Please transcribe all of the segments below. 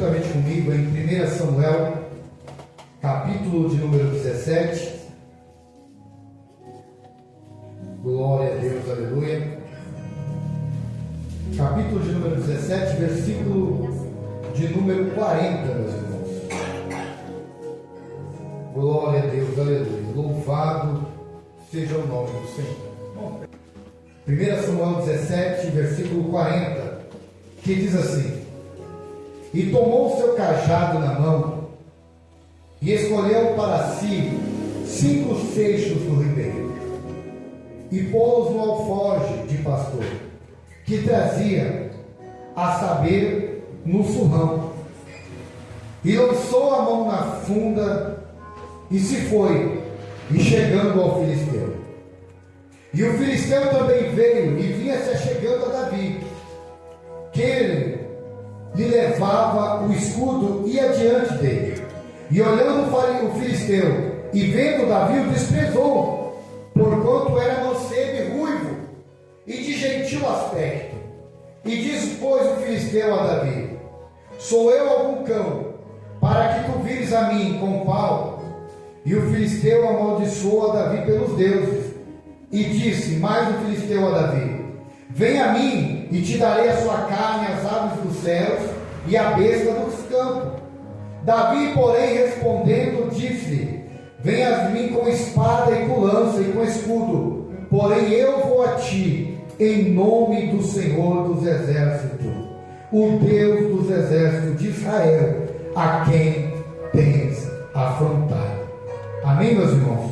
juntamente comigo em 1 Samuel, capítulo de número 17. Glória a Deus, aleluia. Capítulo de número 17, versículo de número 40, meus irmãos. Glória a Deus, aleluia. Louvado seja o nome do Senhor. 1 Samuel 17, versículo 40, que diz assim: E tomou o seu cajado na mão, e escolheu para si 5 seixos do ribeiro, e pôs no alforje de pastor, que trazia, a saber, no surrão, e lançou a mão na funda, e se foi, e chegando ao filisteu. E o filisteu também veio, e vinha se achegando a Davi, que ele lhe levava o escudo, ia diante dele. E olhando o filisteu, e vendo Davi, o desprezou, porquanto era mancebo e ruivo, e de gentil aspecto. E diz, pois, o filisteu a Davi: Sou eu algum cão, para que tu vires a mim com pau? E o filisteu amaldiçoou a Davi pelos deuses, e disse mais o filisteu a Davi: Vem a mim, e te darei a sua carne, as aves dos céus, e a besta dos campos. Davi, porém, respondendo, disse: Vem a mim com espada e com lança e com escudo, porém eu vou a ti, em nome do Senhor dos exércitos, o Deus dos exércitos de Israel, a quem tens afrontado. Amém, meus irmãos?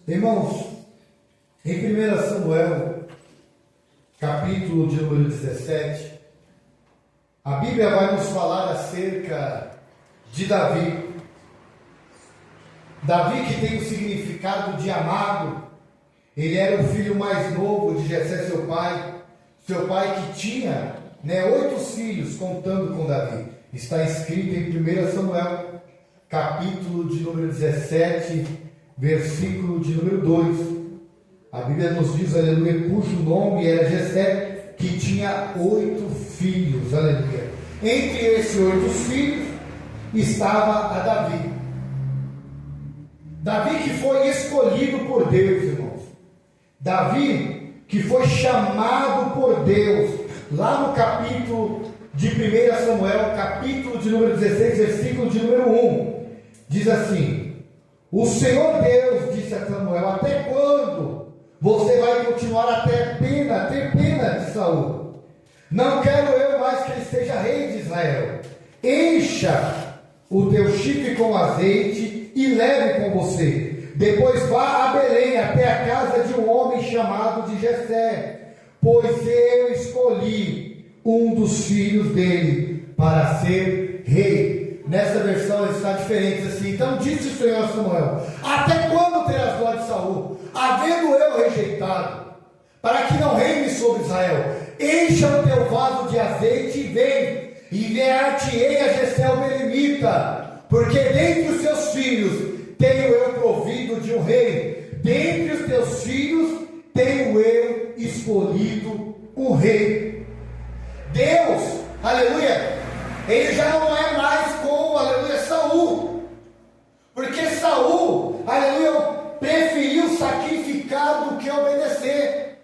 Irmãos, em 1 Samuel, capítulo de número 17, a Bíblia vai nos falar acerca de Davi. Davi, que tem o significado de amado. Ele era o filho mais novo de Jessé, seu pai que tinha 8 filhos, contando com Davi. Está escrito em 1 Samuel, capítulo de número 17, versículo de número 2. A Bíblia nos diz, aleluia, cujo nome era Jessé, que tinha 8 filhos, aleluia. Entre esses 8 filhos estava a Davi. Davi que foi escolhido por Deus, irmãos. Davi que foi chamado por Deus, lá no capítulo de 1 Samuel, capítulo de número 16, versículo de número 1, diz assim: O Senhor Deus disse a Samuel: Até quando você vai continuar a ter pena de Saul? Não quero eu mais que ele seja rei de Israel. Encha o teu chifre com azeite e leve com você. Depois vá a Belém, até a casa de um homem chamado de Jessé, pois eu escolhi um dos filhos dele para ser rei. Nessa versão está diferente assim: Então disse o Senhor a Samuel: Até quando terás dó de Saul, havendo eu rejeitado, para que não reine sobre Israel? Encha o teu vaso de azeite e vem, e enviar-te-ei a Jessé o belemita, porque dentre os seus filhos tenho eu provido de um rei, dentre os teus filhos tenho eu escolhido um rei. Deus, aleluia, ele já não é mais como, aleluia, Saul, porque Saul, aleluia, preferiu sacrificar do que obedecer.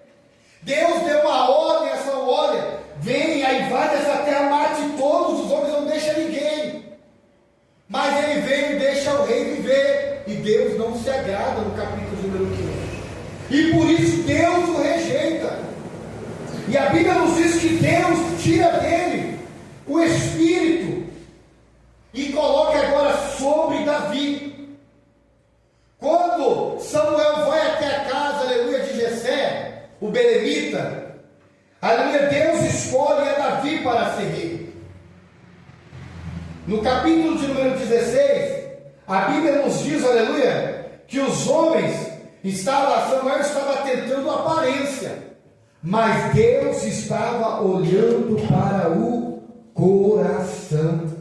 Deus deu uma ordem a Saul: olha, vem, aí invade essa terra, mate todos os homens, não deixa ninguém. Mas ele veio e deixa o rei viver, e Deus não se agrada, no capítulo número 15, e por isso Deus o rejeita. E a Bíblia nos diz que Deus tira dele o espírito e coloca agora sobre Davi. Quando Samuel vai até a casa, aleluia, de Jessé, o belemita, aleluia, Deus escolhe a Davi para ser rei. No capítulo de número 16, a Bíblia nos diz, aleluia, que os homens Samuel estava tentando aparência, mas Deus estava olhando para o coração.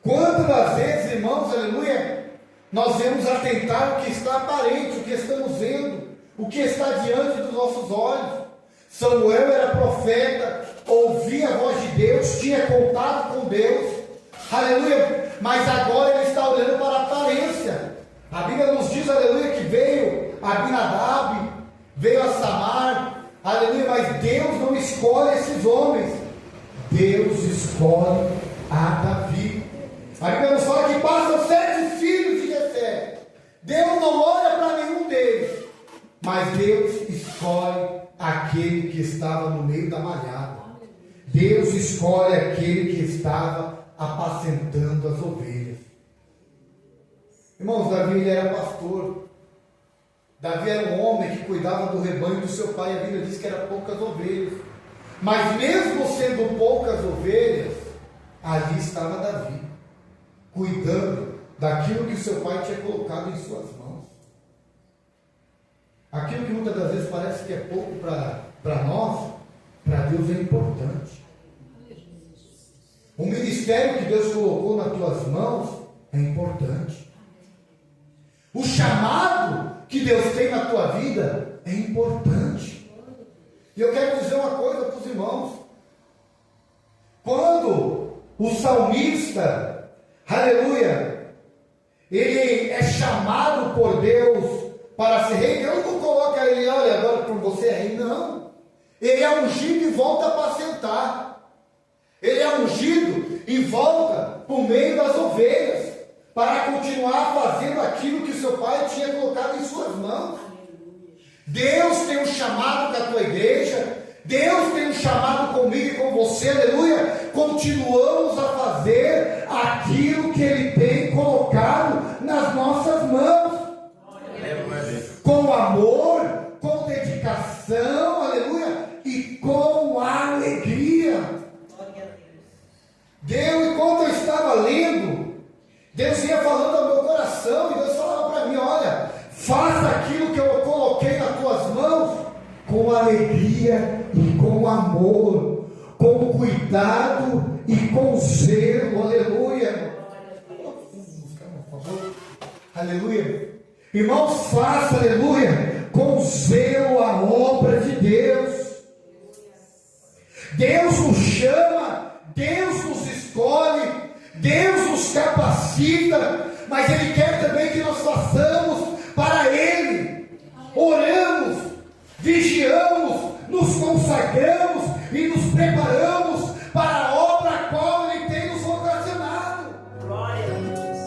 Quantas vezes, irmãos, aleluia, nós vamos atentar o que está aparente, o que estamos vendo, o que está diante dos nossos olhos. Samuel era profeta, ouvia a voz de Deus, tinha contato com Deus, aleluia, mas agora ele está olhando para a aparência. A Bíblia nos diz, aleluia, que veio Abinadab, veio a Samar, aleluia, mas Deus não escolhe esses homens, Deus escolhe a Davi. A Bíblia nos fala que passam 7 filhos de Jessé. Deus não olha para nenhum deles, mas Deus escolhe aquele que estava no meio da malhada. Deus escolhe aquele que estava apacentando as ovelhas. Irmãos, Davi ele era pastor. Davi era um homem que cuidava do rebanho do seu pai. A Bíblia diz que era poucas ovelhas. Mas mesmo sendo poucas ovelhas, ali estava Davi, cuidando daquilo que o seu pai tinha colocado em suas mãos. Aquilo que muitas das vezes parece que é pouco para nós, para Deus é importante. O ministério que Deus colocou nas tuas mãos é importante. O chamado que Deus tem na tua vida é importante. E eu quero dizer uma coisa para os irmãos. Quando o salmista, aleluia, ele é chamado por Deus para ser rei, Deus não coloca ele, olha, agora por você é rei, não. Ele é ungido e volta a apacentar. Ele é ungido e volta por meio das ovelhas, para continuar fazendo aquilo que o seu pai tinha colocado em suas mãos. Deus tem um chamado com a tua igreja, Deus tem um chamado comigo e com você, aleluia. Continuamos a fazer aquilo que Ele tem colocado nas nossas mãos, com amor, com dedicação, aleluia, e com alegria. Deus, enquanto eu estava lendo, Deus ia falando ao meu coração, e Deus falava para mim, olha, faça aquilo que eu coloquei nas tuas mãos, com alegria e com amor, com cuidado e com zelo, aleluia. Por favor, aleluia. Irmãos, faça, aleluia, com zelo a obra de Deus. Deus nos chama, Deus nos escolhe, Deus nos capacita, mas Ele quer também que nós façamos para Ele. Oramos, vigiamos, nos consagramos e nos preparamos para a obra a qual Ele tem nos vocacionado. Glória a Deus.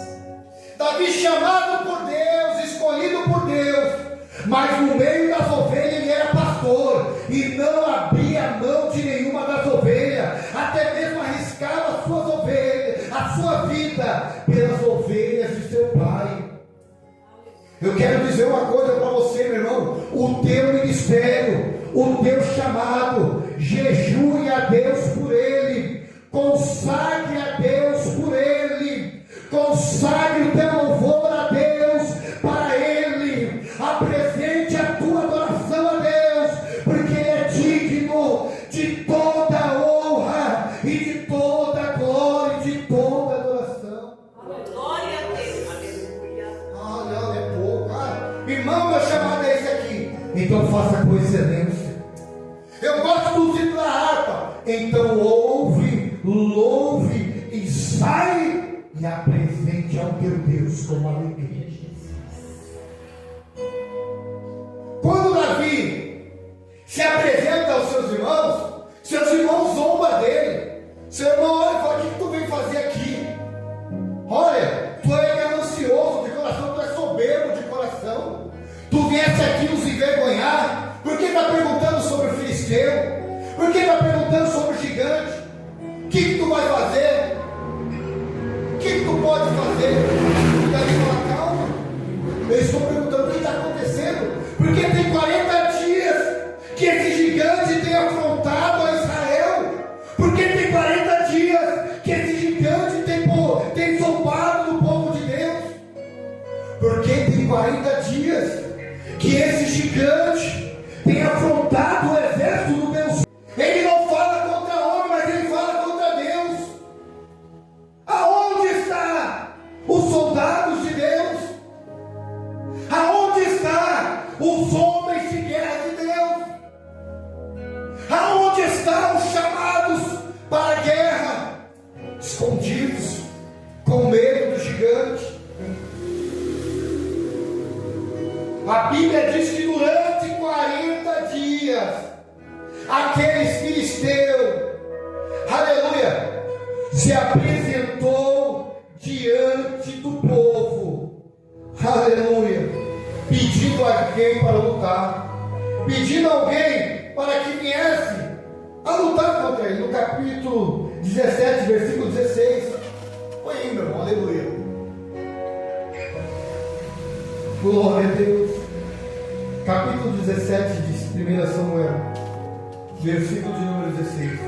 Davi chamado por Deus, escolhido por Deus, mas no meio das ovelhas ele era pastor e não abria mão de nenhuma das ovelhas, até mesmo arriscava as suas ovelhas, a sua vida pelas ovelhas de seu pai. Eu quero dizer uma coisa para você, meu irmão: o teu ministério, o teu chamado, jejue a Deus por ele, consagre a Deus por ele, consagre o teu louvor a Deus para ele, apresente a tua adoração a Deus, porque Ele é digno de toda honra e de toda glória e de toda adoração. Glória a Deus, aleluia. Olha, é pouco. Irmão, meu chamado é esse aqui, então faça com excelência. Eu gosto do zelo da harpa, então ouve, louve e sai e apresente ao teu Deus com alegria. Quando Davi se apresenta aos seus irmãos zombam dele. Seu irmão olha e fala: o que tu veio fazer aqui? Olha, tu é ganancioso de coração, tu é soberbo de coração, tu viesse aqui nos envergonhar. Por que está perguntando sobre o filisteu? Por que está perguntando sobre o gigante? O que tu vai fazer? O que tu pode fazer? E daí fala: calma, eu estou perguntando o que está acontecendo, porque tem 40 dias que esse gigante tem afrontado a Israel, porque tem 40 dias que esse gigante tem zombado do povo de Deus, porque tem 40 dias que esse gigante tem afrontado o exército do Deus. Ele não fala contra homem, mas ele fala contra Deus. Aonde está os soldados de Deus? Aonde está os homens de guerra de Deus? escondidos, com medo do gigante. A Bíblia diz que durante 40 dias, aqueles filisteus, aleluia, se apresentou diante do povo, aleluia, pedindo alguém para lutar, pedindo alguém para que viesse a lutar contra ele. No capítulo 17, versículo 16, foi aí, meu irmão, aleluia. Glória a Deus. Capítulo 17 de 1 Samuel, versículo de número 16.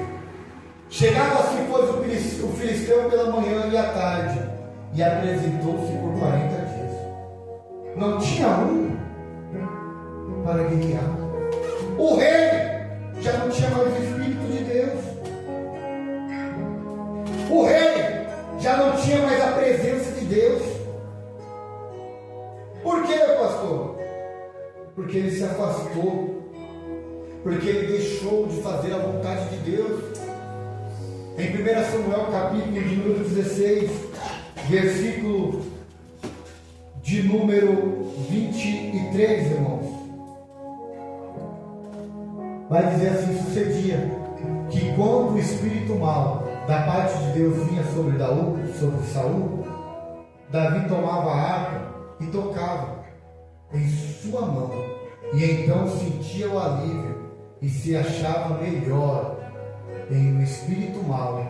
Chegava-se, pois, o filisteu pela manhã e à tarde, e apresentou-se por 40 dias. Não tinha um para guerrear. O rei já não tinha mais o Espírito de Deus. O rei já não tinha mais a presença de Deus. Por quê, pastor? Porque ele se afastou, porque ele deixou de fazer a vontade de Deus. Em 1 Samuel, capítulo de número 16, versículo de número 23, irmãos, vai dizer assim: sucedia que quando o espírito mau da parte de Deus vinha sobre Saul, Davi tomava a harpa e tocava em sua mão, e então sentia o alívio e se achava melhor, e o espírito mau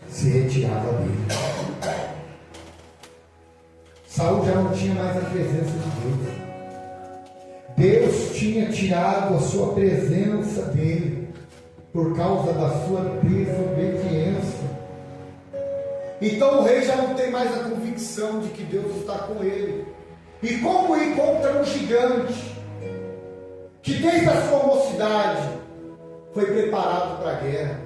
se retirava dele. Saul já não tinha mais a presença de Deus. Deus tinha tirado a sua presença dele por causa da sua desobediência. Então o rei já não tem mais a convicção de que Deus está com ele. E como ir contra um gigante que desde a sua mocidade foi preparado para a guerra,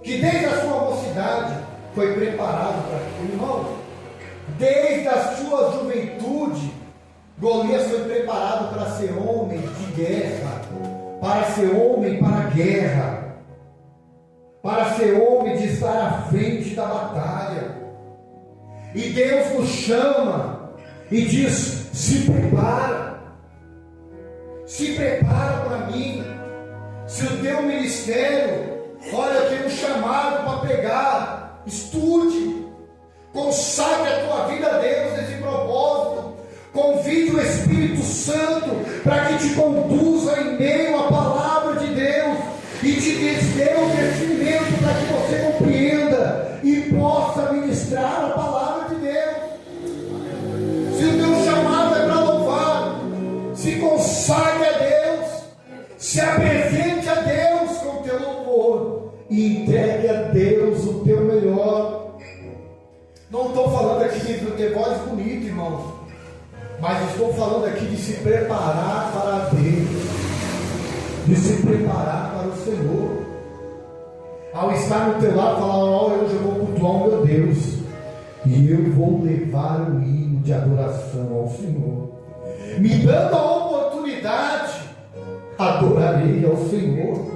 que desde a sua mocidade foi preparado para aquilo, irmão, desde a sua juventude, Golias foi preparado para ser homem de guerra, para ser homem para a guerra, para ser homem de estar à frente da batalha. E Deus nos chama e diz: se prepara para mim. Se o teu ministério, olha, eu tenho um chamado para pegar, estude, consagre a tua vida a Deus nesse propósito, convide o Espírito Santo para que te conduza em meio à palavra de Deus e te dê o discernimento para que você compreenda e possa ministrar a palavra de Deus. Se o teu chamado é para louvar, se consagre a Deus, se apresente a Deus com o teu louvor e entregue a Deus o teu melhor. Não estou falando aqui de ter voz bonita, irmãos, mas estou falando aqui de se preparar para Deus, de se preparar para o Senhor. Ao estar no teu lado, falar: hoje eu vou cultuar o meu Deus, e eu vou levar o hino de adoração ao Senhor. Me dando a oportunidade, adorarei ao Senhor.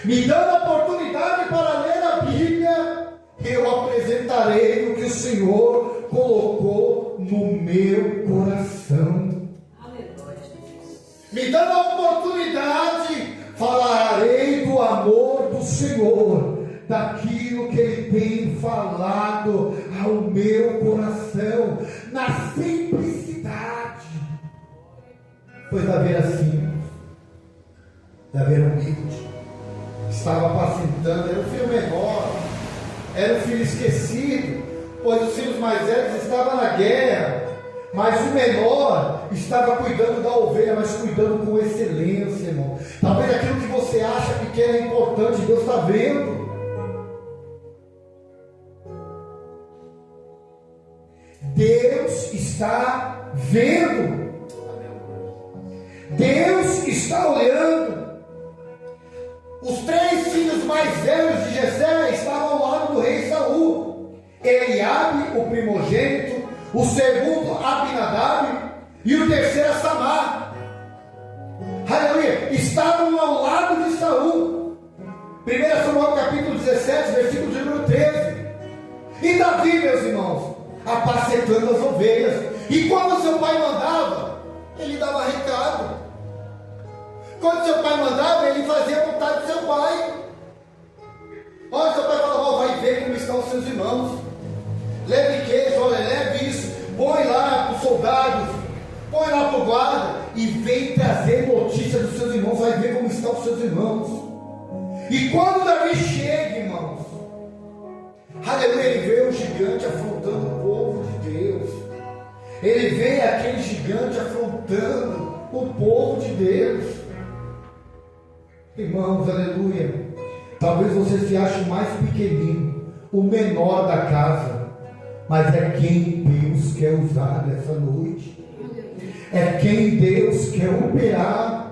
Me dando a oportunidade para ler a Bíblia, eu apresentarei o que o Senhor colocou no meu coração. Me dando a oportunidade, falarei do amor do Senhor, daquilo que Ele tem falado ao meu coração, na simplicidade. Pois Davi era simples, Davi era humilde, estava apacentando, era o filho menor, era o filho esquecido, pois os filhos mais velhos estavam na guerra, mas o menor estava cuidando da ovelha, mas cuidando com excelência, irmão. Talvez aquilo que você acha pequeno é importante, Deus está vendo. Deus está vendo. Deus está olhando. Os 3 filhos mais velhos de Jessé estavam ao lado do rei Saul: Eliabe, o primogênito, o segundo Abinadab e o terceiro Samar. Aleluia! Estavam ao lado de Saul. 1 Samuel capítulo 17, versículo de número 13. E Davi, meus irmãos, apacentando as ovelhas. E quando seu pai mandava, ele dava recado. Quando seu pai mandava, ele fazia a vontade do seu pai. Olha, seu pai falava: vai ver como estão os seus irmãos. Leve queijo, olha, leve isso. Põe lá para os soldados, põe lá para o guarda. E vem trazer notícia dos seus irmãos. Vai ver como estão os seus irmãos. E quando Davi chega, irmãos, aleluia, ele vê um gigante afrontando o povo de Deus. Ele vê aquele gigante afrontando o povo de Deus. Irmãos, aleluia, talvez você se ache mais pequenino, o menor da casa, mas é quem Deus quer usar nessa noite. É quem Deus quer operar.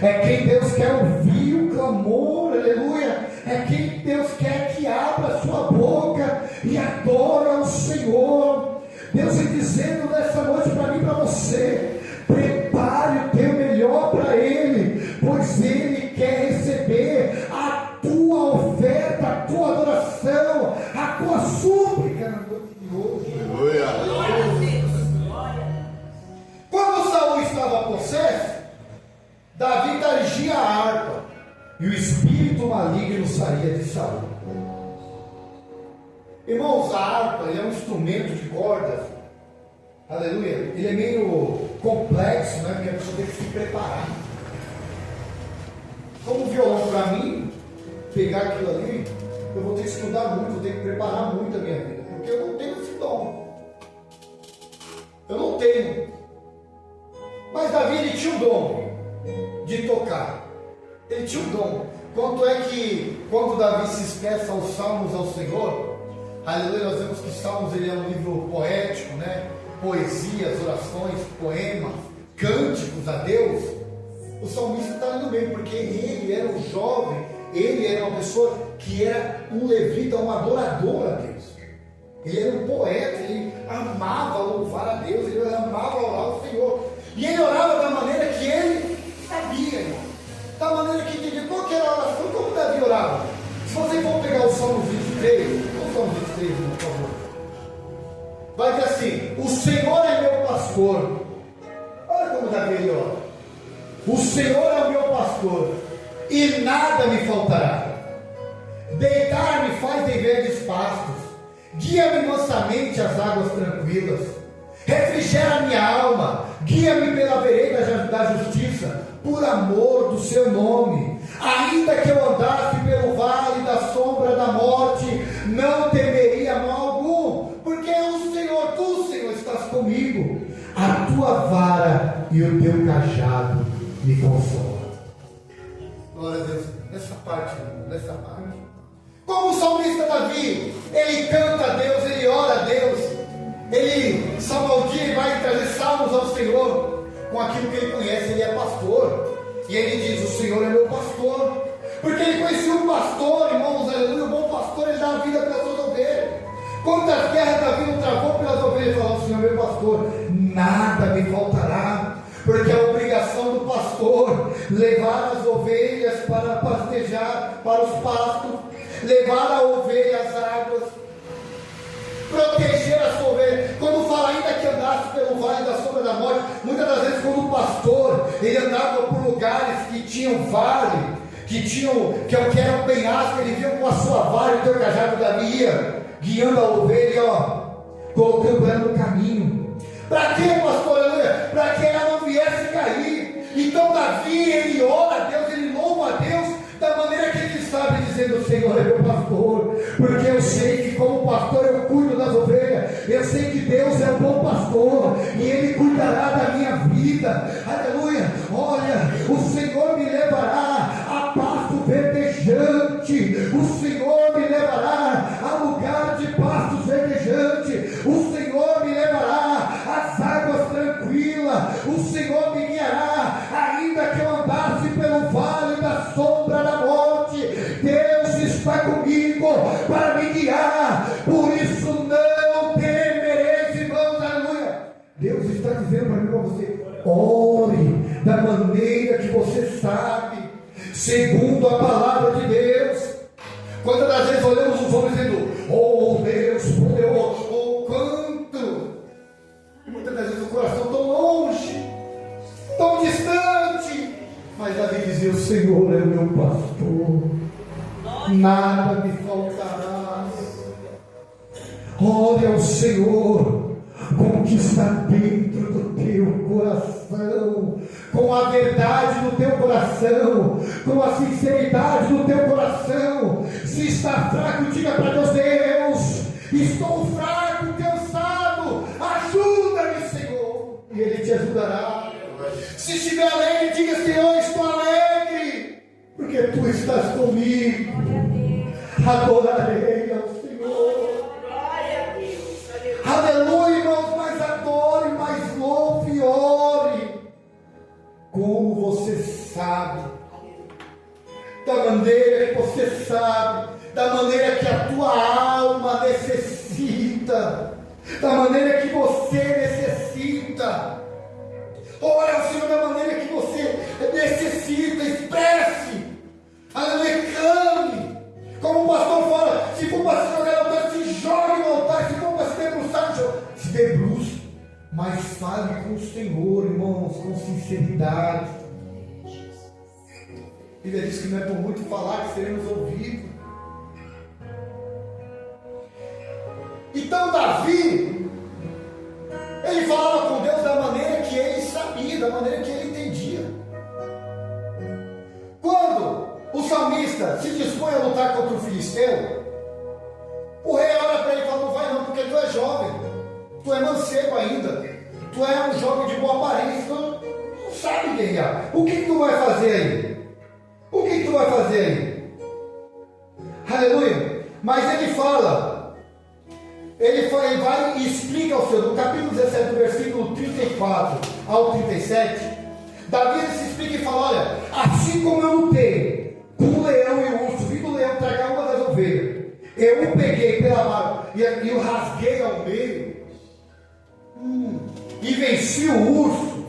É quem Deus quer ouvir o clamor, aleluia. É quem Deus quer que abra a sua boca e adore ao Senhor. Deus está dizendo nessa noite para mim e para você: prepare o teu melhor para Ele, pois Ele quer receber a tua oferta, a tua adoração, a tua súplica na noite de hoje. Aleluia. Quando Saul estava possesso, Davi dirigia a harpa, e o espírito maligno saía de Saul. Irmãos, a harpa é um instrumento de cordas, aleluia. Ele é meio complexo, né? Porque a pessoa tem que se preparar. Como o violão, para mim, pegar aquilo ali, eu vou ter que estudar muito, eu tenho que preparar muito a minha vida, porque eu não tenho esse dom. Eu não tenho. Mas Davi, ele tinha o dom de tocar. Ele tinha o dom. Quanto é que quando Davi se expressa aos salmos ao Senhor, aleluia, nós vemos que Salmos ele é um livro poético, né? Poesias, orações, poemas, cânticos a Deus. O salmista está ali no meio, porque ele era um jovem, ele era uma pessoa que era um levita, um adorador a Deus. Ele era um poeta, ele amava louvar a Deus, ele amava orar ao Senhor. E ele orava da maneira que ele sabia, irmão. Da maneira que entendia qual que era a oração, como Davi orava. Se vocês vão pegar o Salmo 23, o Salmo 23, por favor. Vai dizer assim: o Senhor é meu pastor. Olha como Davi ele ora. O Senhor é o meu pastor, e nada me faltará. Deitar-me faz em verdes pastos, guia-me mansamente às águas tranquilas. Refrigera minha alma, guia-me pela vereda da justiça, por amor do seu nome. Ainda que eu andasse pelo vale da sombra da morte, não temeria mal algum, porque o Senhor, tu, Senhor, estás comigo. A tua vara e o teu cajado me consolam. Glória a Deus. Nessa parte. Como o salmista Davi, ele canta a Deus, ele ora a Deus, ele salmodia e vai trazer salmos ao Senhor com aquilo que ele conhece. Ele é pastor, e ele diz: o Senhor é meu pastor, porque ele conhecia um pastor, irmãos, aleluia. O bom pastor, ele dá a vida pelas suas ovelhas. Quantas guerras Davi não travou pelas ovelhas? Ele falou: o Senhor é meu pastor, nada me faltará. Porque a obrigação do pastor levar as ovelhas para pastejar, para os pastos, levar a ovelha às águas, proteger a sua ovelha. Quando fala ainda que andasse pelo vale da sombra da morte, muitas das vezes quando o pastor ele andava por lugares que tinham vale, que eram penhascos, ele vinha com a sua vara e o teu cajado Davi ia guiando a ovelha, colocando ela no caminho. Para quê, pastor? Aleluia? Para que ela não viesse cair. Então Davi, ele ora a Deus, ele louva a Deus da maneira que ele sabe, dizendo: o Senhor é meu pastor, porque eu sei que como pastor eu cuido das ovelhas. Eu sei que Deus é o bom pastor e Ele cuidará da minha vida. Aleluia. Olha, o Senhor me levará a pasto verdejante, o Senhor me levará a lugar de pastos verdejante, o Senhor me levará às águas tranquilas, o Senhor me guiará, ainda que eu andasse pelo vale da sombra da morte, Deus está comigo para me guiar, por isso não temereis, irmãos, aleluia. Deus está dizendo para mim e para você: ore da maneira que você sabe, segundo a palavra de Deus. Quantas das vezes olhamos os homens dizendo: oh Deus, nada me faltará. Ore ao Senhor com o que está dentro do teu coração, com a verdade do teu coração, com a sinceridade do teu coração. Se está fraco, diga para Deus: Deus, estou fraco, cansado, ajuda-me, Senhor, e Ele te ajudará. Se estiver alegre, diga: Senhor, estou alegre, porque Tu estás comigo. Adorarei ao Senhor. Aleluia, irmãos, mais adore, mais louve e ore. Como você sabe, da maneira que você sabe, da maneira que a tua alma necessita, da maneira que você necessita. Ore ao Senhor da maneira que você necessita, expresse, aleluia, clame. Como o pastor fala: se for para se jogar no altar, se jogue no altar. Se for para se debruçar, se debruce. Mas fale com o Senhor, irmãos, com sinceridade. A Bíblia diz que não é por muito falar que seremos ouvidos. Então Davi, ele falava com Deus da maneira que ele sabia, da maneira que ele entendia. Quando o salmista se dispõe a lutar contra o filisteu, o rei olha para ele e fala: não vai não, porque tu é jovem, tu é mancebo ainda, tu é um jovem de boa aparência, tu não sabe guerrear. O que tu vai fazer aí? O que tu vai fazer aí? Aleluia. Mas ele fala, ele vai e explica ao Senhor, no capítulo 17, do versículo 34 ao 37, Davi se explica e fala: olha, assim como eu lutei com o leão e o urso, vi do leão tragar uma das ovelhas, eu o peguei pela barba e o rasguei ao meio, e venci o urso,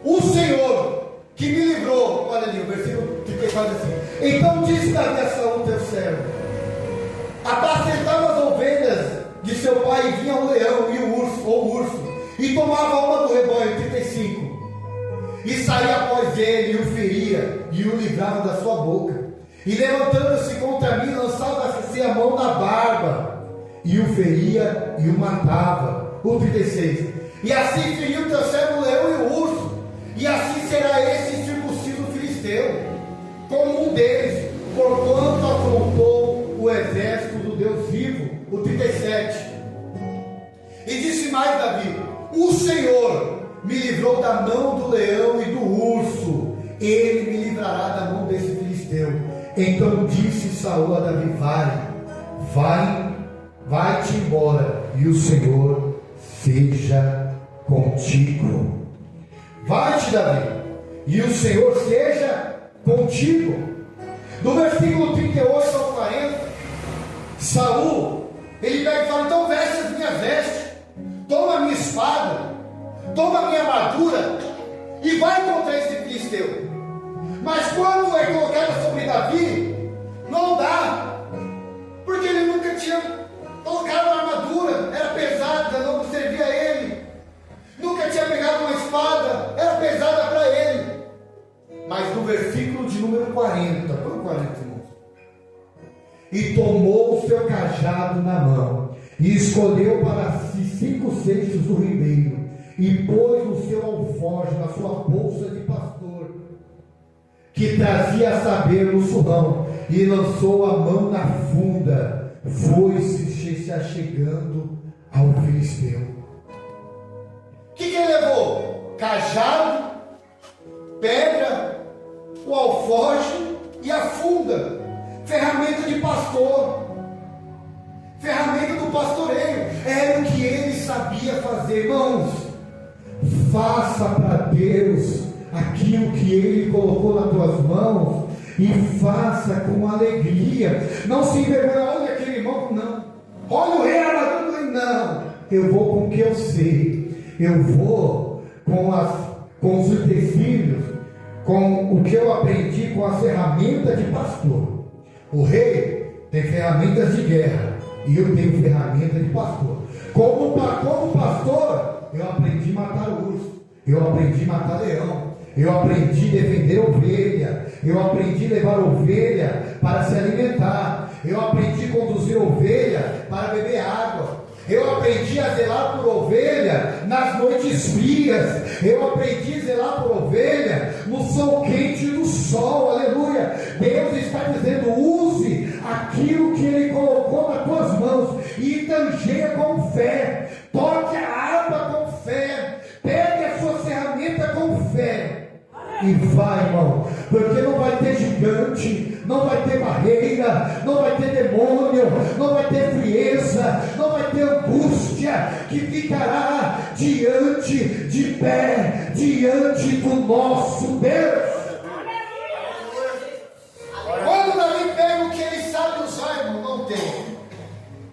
o Senhor que me livrou. Olha ali, o versículo 34 assim: então disse Davi a Saul teu servo: apacentava as ovelhas de seu pai, e vinha o leão e o urso, e tomava uma do rebanho. 35. E saía após ele, e o feria, e o livrava da sua boca. E levantando-se contra mim, lançava-se a mão na barba, e o feria e o matava. O 36. E assim feriu teu servo o leão e o urso, e assim será esse incircunciso filisteu, como um deles, porquanto afrontou o exército do Deus vivo. O 37. E disse mais Davi: o Senhor me livrou da mão do leão e do urso, ele me livrará da mão desse filisteu. Então disse Saul a Davi: vai-te embora, e o Senhor seja contigo. Vai-te, Davi, e o Senhor seja contigo. Do versículo 38 ao 40, Saul, ele pega e fala: então veste as minhas vestes, toma a minha espada, toma a minha armadura e vai contra esse filisteu. Mas quando é colocada sobre Davi, não dá, porque ele nunca tinha colocado a armadura, era pesada, não servia a ele, nunca tinha pegado uma espada, era pesada para ele. Mas no versículo de número 40, põe o 40, irmãos: e tomou o seu cajado na mão, e escolheu para si 5 cestos do ribeiro, e pôs o seu alforje na sua bolsa de pastor, que trazia a saber no surrão, e lançou a mão na funda, foi-se achegando ao filisteu. O que ele levou? Cajado, pedra, o alforje e a funda, ferramenta de pastor, ferramenta do pastoreio. Era o que ele sabia fazer. Irmãos, faça para Deus aquilo que ele colocou nas tuas mãos, e faça com alegria. Não se envergonhe: olha aquele irmão, não, olha o rei armadura, não. Eu vou com o que eu sei, eu vou com os utensílios, com o que eu aprendi, com as ferramentas de pastor. O rei tem ferramentas de guerra, e eu tenho ferramentas de pastor. Como pastor, eu aprendi a matar urso, eu aprendi a matar leão, eu aprendi a defender ovelha, eu aprendi a levar ovelha para se alimentar. Eu aprendi a zelar por ovelha no sol quente do sol, aleluia. Deus está dizendo: use aquilo que Ele colocou nas tuas mãos e tangeia com fé, toque a harpa com fé, pegue a sua ferramenta com fé. E vai, irmão, porque não vai ter gigante, não vai ter barreira, não vai ter demônio, não vai ter frieza, não vai ter angústia que ficará de pé, diante do nosso Deus. Quando Davi pega o que ele sabe usar, irmão, não tem.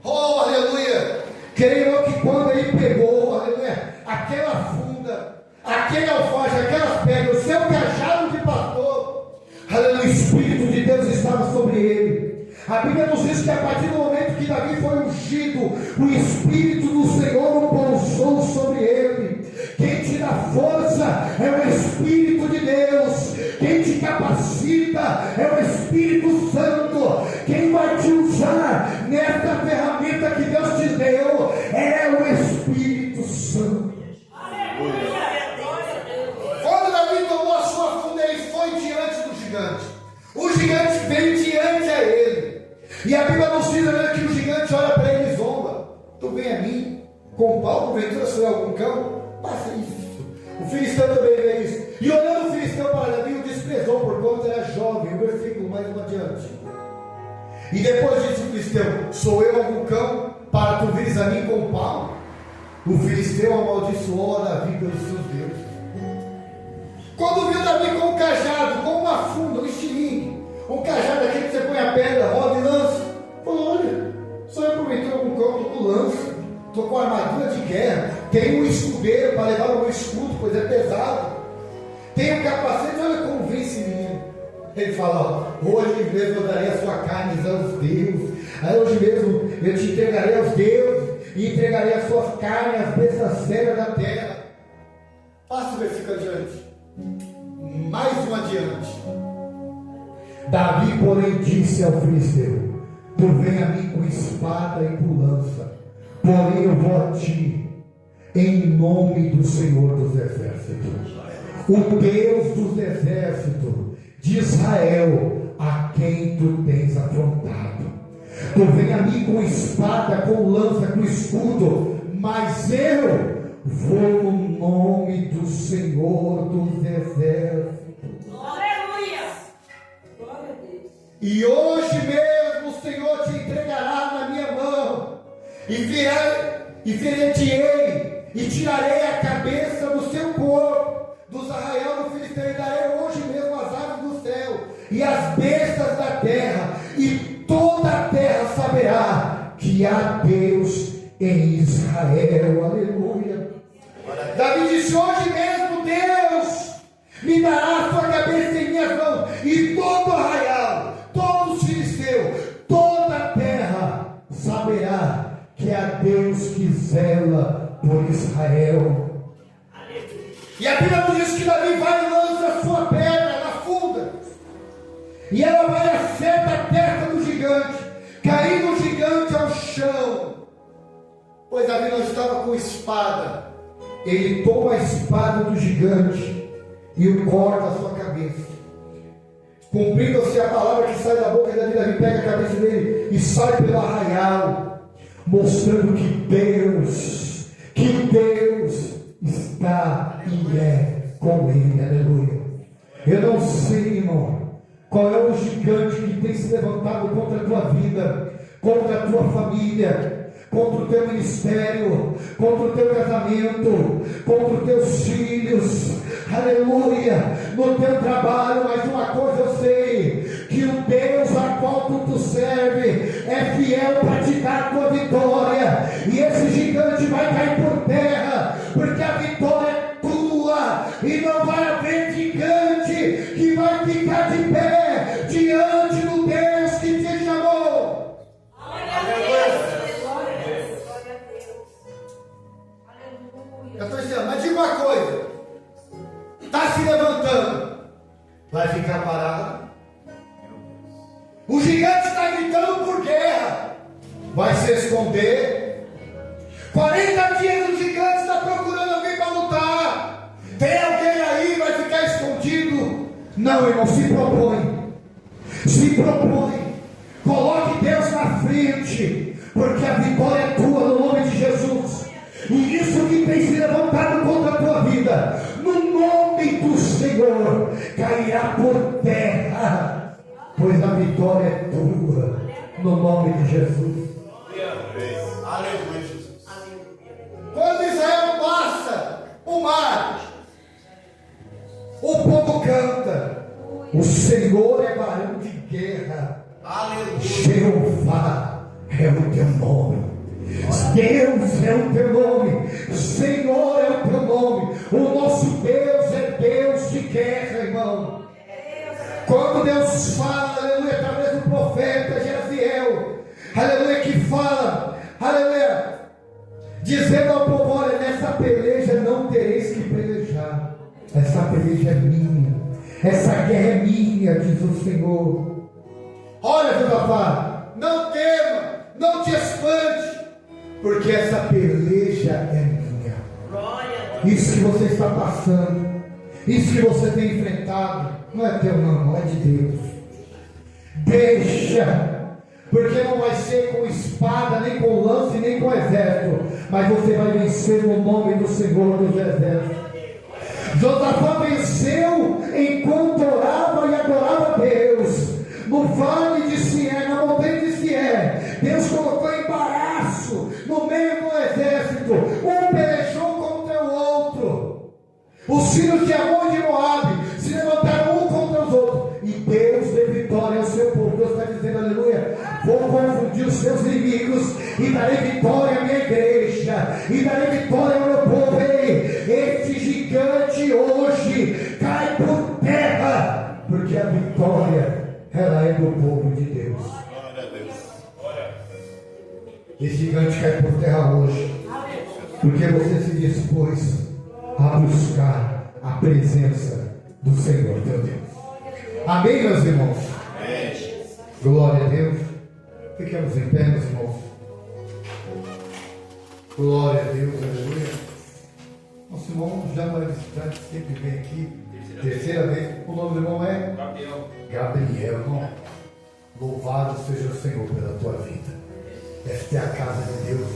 Oh, aleluia! Creio eu que quando ele pegou, aleluia, aquela funda, aquele alforje, aquelas pedras, o seu cajado de pastor, aleluia, o Espírito de Deus estava sobre ele. A Bíblia nos diz que a partir do momento que Davi foi ungido, o Espírito do Senhor pousou sobre ele. Quem te dá força é o Espírito de Deus. Quem te capacita é o Espírito Santo. Quem vai te usar nessa ferramenta que Deus te deu é o Espírito Santo. Quando Davi tomou a sua funda, ele foi diante do gigante. O gigante veio diante a ele. E a Bíblia nos diz que o gigante olha para ele e zomba. Tu vem a mim com pau, porventura sou eu algum cão? Passa isso. O filisteu também vê isso. E olhando o filisteu para Davi, o desprezou por conta era jovem. O versículo mais adiante. E depois disse o filisteu: sou eu algum cão para tu vires a mim com pau? O filisteu amaldiçoou a Davi pelos seus deuses. Quando viu Davi com um cajado, com uma funda, um estilingue, um cajado aqui que você põe a pedra, roda e lança, falou: olha, só eu porventura algum cão, estou com lança, estou com armadura de guerra, tenho um escudeiro para levar o meu escudo, pois é pesado, tenho um capacete, olha como vem esse menino. Ele fala: hoje mesmo eu darei a sua carne aos deuses, hoje mesmo eu te entregarei aos deuses, e entregarei a sua carne às bestas feras da terra. Passa o versículo adiante. Mais um adiante. Davi, porém, disse ao filisteu: tu vem a mim com espada e com lança, porém eu vou a ti em nome do Senhor dos exércitos, o Deus dos exércitos de Israel, a quem tu tens afrontado. Tu vem a mim com espada, com lança, com escudo, mas eu vou no nome do Senhor dos exércitos. Aleluia! Glória a Deus. E hoje mesmo o Senhor te entregará na minha mão, e ferir-te-ei, e tirarei a cabeça do seu corpo, dos arraial do filisteu, e darei hoje mesmo as aves do céu, e as bestas da terra, e toda a terra saberá que há Deus em Israel. Aleluia. Davi disse: hoje mesmo Deus me dará a sua cabeça em minhas mãos, e todo o arraial, todos os filisteus, toda a terra saberá que há Deus que zela por Israel. E a Bíblia nos diz que Davi vai e lança a sua pedra na funda, e ela vai acerta a testa do gigante, caindo o gigante ao chão. Pois Davi não estava com espada. Ele toma a espada do gigante e o corta a sua cabeça. Cumprindo-se a palavra que sai da boca de Davi, Davi pega a cabeça dele e sai pelo arraial, mostrando que Deus está e é com ele. Aleluia. Eu não sei, irmão, qual é o gigante que tem se levantado contra a tua vida, contra a tua família, contra o teu ministério, contra o teu casamento, contra os teus filhos, aleluia, no teu trabalho. Mas uma coisa eu sei, que o Deus a qual tu serve é fiel para te dar a tua vitória, e esse gigante vai cair por terra, porque a vitória é tua, e não vai haver gigante que vai ficar de pé diante do Deus que te chamou. Eu estou dizendo, mas diga uma coisa: está se levantando, vai ficar parado? O gigante está gritando por guerra, vai se esconder? 40 dias o gigante está procurando alguém para lutar, Não, irmão, se propõe. Se propõe. Coloque Deus na frente, porque a vitória é tua no nome de Jesus. E isso que tem se levantado contra a tua vida, no nome do Senhor, cairá por terra, pois a vitória é tua, no nome de Jesus. Aleluia, Jesus. Quando Israel passa o mar, o povo canta: o Senhor é varão de guerra. Aleluia. Jeová é o teu nome. Deus é o teu nome. Senhor é o teu nome. O nosso Deus é Deus de guerra, irmão. Quando Deus fala, aleluia, através do profeta Jaziel, aleluia, que fala, aleluia, dizendo ao povo: olha, nessa peleja não tereis que pelejar. Essa peleja é minha. Essa guerra é minha, diz o Senhor. Olha, Josafá, não tema, não te espante, porque essa peleja é minha. Isso que você está passando, isso que você tem enfrentado, não é teu não, é de Deus. Deixa, porque não vai ser com espada, nem com lance, nem com exército, mas você vai vencer no nome do Senhor dos exércitos. Josafá venceu enquanto orava e adorava a Deus. No vale de Sié, na montanha de Sié, Deus colocou embaraço no meio do exército. Um pelejou contra o outro. Os filhos de Amon e de Moabe se levantaram um contra os outros, e Deus deu vitória ao seu povo. Deus está dizendo, aleluia: vou confundir os seus inimigos e darei vitória à minha igreja, e darei vitória ao meu povo. Ei, esse gigante hoje cai por terra, porque a vitória, ela é do povo de Deus. Esse gigante cai por terra hoje, porque você se dispôs a buscar a presença do Senhor teu Deus. Amém, meus irmãos? Amém. Glória a Deus. Fiquemos em pé, meus irmãos. Glória a Deus, aleluia. Nosso irmão já não é visitante, sempre vem aqui. Terceira vez. O nome do irmão é? Gabriel, irmão. Louvado seja o Senhor pela tua vida. Esta é a casa de Deus.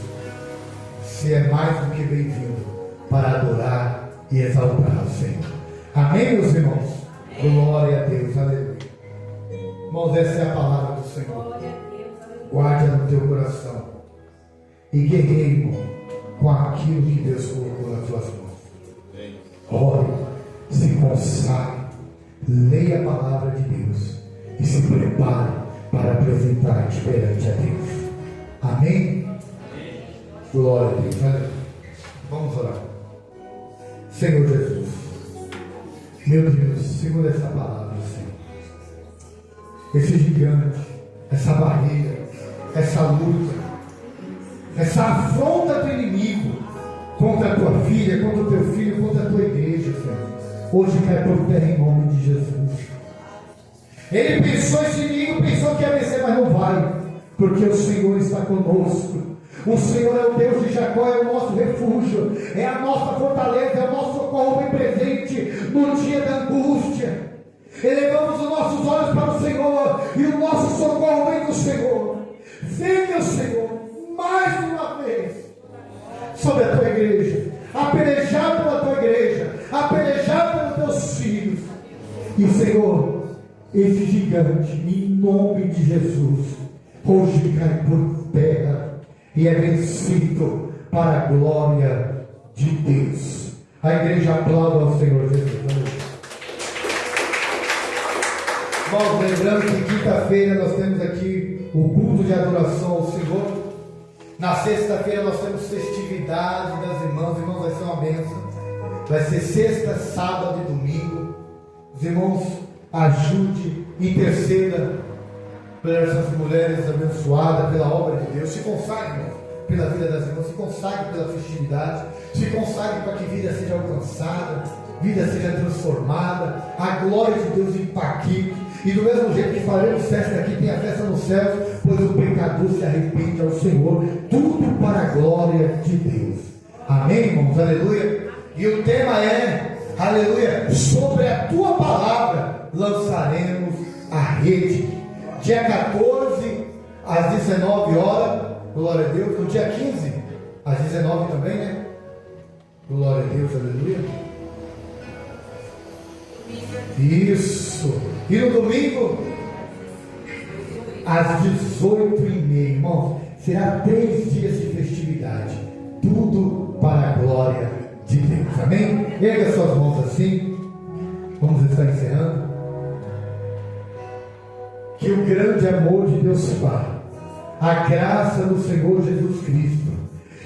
Você é mais do que bem-vindo para adorar e exaltar o Senhor. Amém, meus irmãos? Glória a Deus, aleluia. Irmãos, essa é a palavra do Senhor. Guarda no teu coração e guerreie, irmão, com aquilo que Deus colocou nas tuas mãos. Ore, se consagre, leia a palavra de Deus e se prepare para apresentar-te perante a Deus. Amém? Glória a Deus, aleluia. Vamos orar. Senhor Jesus, meu Deus, segura essa palavra, Senhor. Esse gigante, essa barreira, essa luta, essa afronta do inimigo contra a tua filha, contra o teu filho, contra a tua igreja, Senhor, hoje cai por terra em nome de Jesus. Ele pensou, esse inimigo pensou que ia vencer, mas não vai, porque o Senhor está conosco. O Senhor é o Deus de Jacó, é o nosso refúgio, é a nossa fortaleza, é o nosso socorro bem presente no dia da angústia. Elevamos os nossos olhos para o Senhor, e o nosso socorro vem do Senhor. Venha, Senhor, mais uma vez sobre a tua igreja, a pelejar pela tua igreja, a pelejar pelos teus filhos. E o Senhor, esse gigante, em nome de Jesus, hoje cai por terra e é vencido para a glória de Deus. A igreja aplauda ao Senhor Jesus. Irmãos, lembrando que quinta-feira nós temos aqui o culto de adoração ao Senhor. Na sexta-feira nós temos festividade das irmãs. Irmãos, vai ser uma bênção. Vai ser sexta, sábado e domingo. Os irmãos, ajude, interceda pelas essas mulheres abençoadas, pela obra de Deus. Se consagre, irmão, pela vida das irmãs. Se consagre pela festividade. Se consagre para que vida seja alcançada, vida seja transformada, a glória de Deus impacte. E do mesmo jeito que faremos festa aqui, tem a festa no céu, pois o pecador se arrepende ao Senhor. Tudo para a glória de Deus. Amém, irmãos? Aleluia. E o tema é, aleluia, sobre a tua palavra lançaremos a rede. Dia 14, às 19 horas, glória a Deus. No dia 15, às 19 também, né? Glória a Deus, aleluia. Isso. E no domingo, às 18h30, irmãos, será 3 dias de festividade. Tudo para a glória de Deus. Amém? Erga suas mãos assim. Vamos estar encerrando. Que o grande amor de Deus Pai, a graça do Senhor Jesus Cristo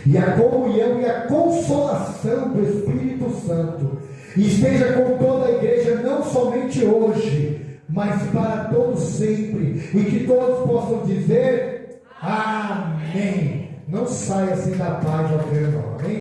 e a comunhão e a consolação do Espírito Santo esteja com toda a igreja, não somente hoje, mas para todos sempre, e que todos possam dizer amém. Não saia sem da paz ao teu irmão. Amém?